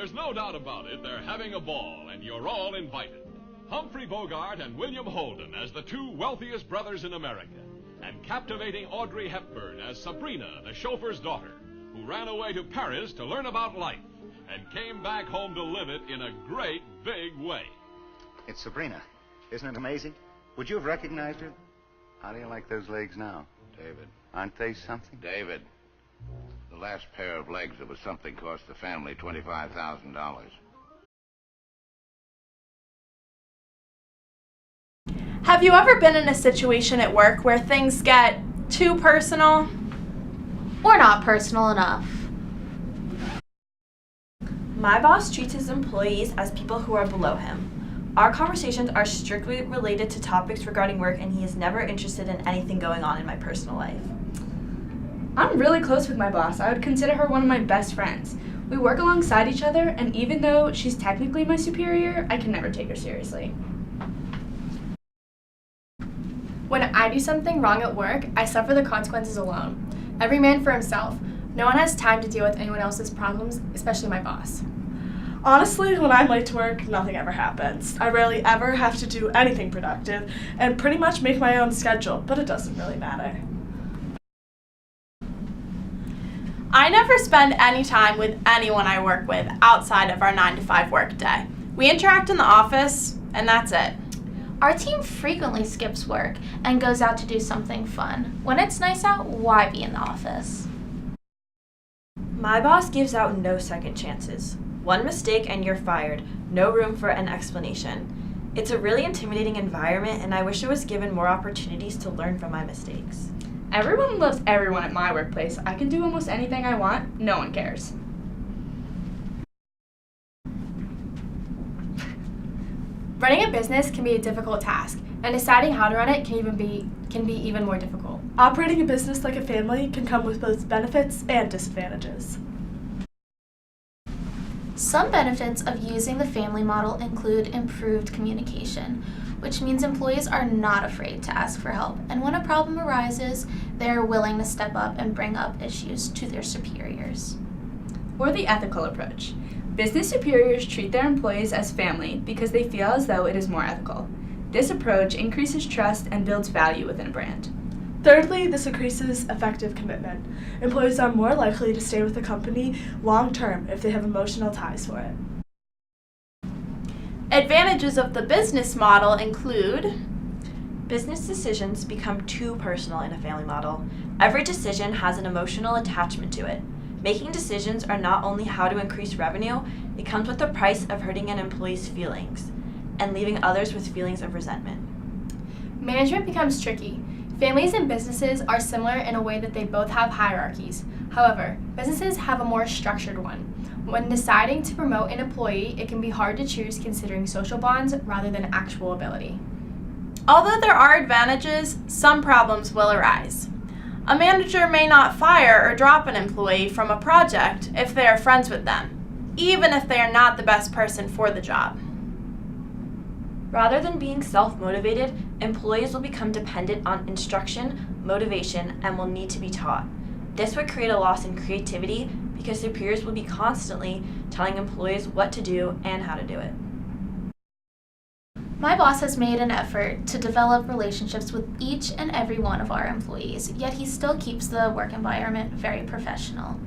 There's no doubt about it, they're having a ball, and you're all invited. Humphrey Bogart and William Holden as the two wealthiest brothers in America, and captivating Audrey Hepburn as Sabrina, the chauffeur's daughter, who ran away to Paris to learn about life, and came back home to live it in a great big way. It's Sabrina. Isn't it amazing? Would you have recognized her? How do you like those legs now? David. Aren't they something? David. The last pair of legs that was something cost the family $25,000. Have you ever been in a situation at work where things get too personal? Or not personal enough? My boss treats his employees as people who are below him. Our conversations are strictly related to topics regarding work, and he is never interested in anything going on in my personal life. I'm really close with my boss. I would consider her one of my best friends. We work alongside each other, and even though she's technically my superior, I can never take her seriously. When I do something wrong at work, I suffer the consequences alone. Every man for himself. No one has time to deal with anyone else's problems, especially my boss. Honestly, when I'm late to work, nothing ever happens. I rarely ever have to do anything productive and pretty much make my own schedule, but it doesn't really matter. I never spend any time with anyone I work with outside of our 9-to-5 work day. We interact in the office, and that's it. Our team frequently skips work and goes out to do something fun. When it's nice out, why be in the office? My boss gives out no second chances. One mistake and you're fired. No room for an explanation. It's a really intimidating environment, and I wish I was given more opportunities to learn from my mistakes. Everyone loves everyone at my workplace. I can do almost anything I want. No one cares. Running a business can be a difficult task, and deciding how to run it can be even more difficult. Operating a business like a family can come with both benefits and disadvantages. Some benefits of using the family model include improved communication, which means employees are not afraid to ask for help, and when a problem arises, they are willing to step up and bring up issues to their superiors. Or the ethical approach. Business superiors treat their employees as family because they feel as though it is more ethical. This approach increases trust and builds value within a brand. Thirdly, this increases effective commitment. Employees are more likely to stay with the company long term if they have emotional ties for it. Advantages of the business model include business decisions become too personal in a family model. Every decision has an emotional attachment to it. Making decisions are not only how to increase revenue, it comes with the price of hurting an employee's feelings and leaving others with feelings of resentment. Management becomes tricky. Families and businesses are similar in a way that they both have hierarchies. However, businesses have a more structured one. When deciding to promote an employee, it can be hard to choose considering social bonds rather than actual ability. Although there are advantages, some problems will arise. A manager may not fire or drop an employee from a project if they are friends with them, even if they are not the best person for the job. Rather than being self-motivated, employees will become dependent on instruction, motivation, and will need to be taught. This would create a loss in creativity because superiors will be constantly telling employees what to do and how to do it. My boss has made an effort to develop relationships with each and every one of our employees, yet he still keeps the work environment very professional.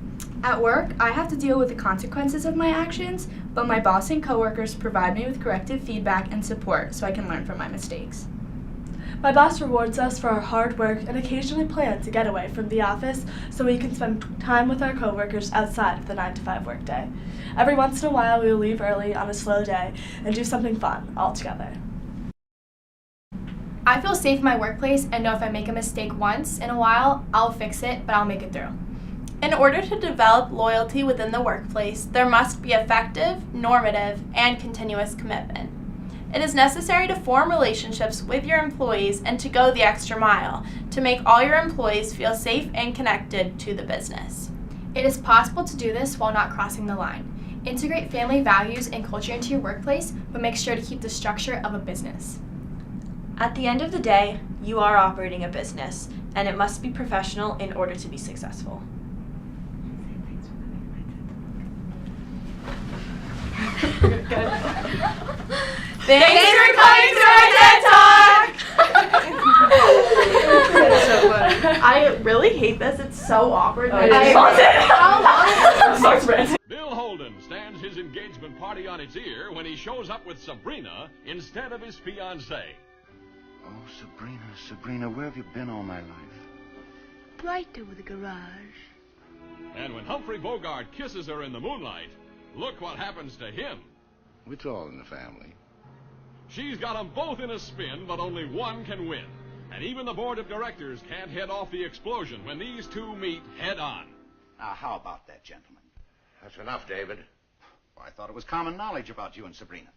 At work, I have to deal with the consequences of my actions, but my boss and coworkers provide me with corrective feedback and support so I can learn from my mistakes. My boss rewards us for our hard work and occasionally plans a getaway from the office so we can spend time with our coworkers outside of the 9-to-5 workday. Every once in a while, we will leave early on a slow day and do something fun all together. I feel safe in my workplace and know if I make a mistake once in a while, I'll fix it, but I'll make it through. In order to develop loyalty within the workplace, there must be effective, normative, and continuous commitment. It is necessary to form relationships with your employees and to go the extra mile to make all your employees feel safe and connected to the business. It is possible to do this while not crossing the line. Integrate family values and culture into your workplace, but make sure to keep the structure of a business. At the end of the day, you are operating a business, and it must be professional in order to be successful. Thanks for coming to our TED Talk! I really hate this. It's so awkward. Bill Holden stands his engagement party on its ear when he shows up with Sabrina instead of his fiancée. Oh, Sabrina, where have you been all my life? Right over the garage. And when Humphrey Bogart kisses her in the moonlight, look what happens to him. It's all in the family. She's got them both in a spin, but only one can win. And even the board of directors can't head off the explosion when these two meet head on. Now, how about that, gentlemen? That's enough, David. I thought it was common knowledge about you and Sabrina.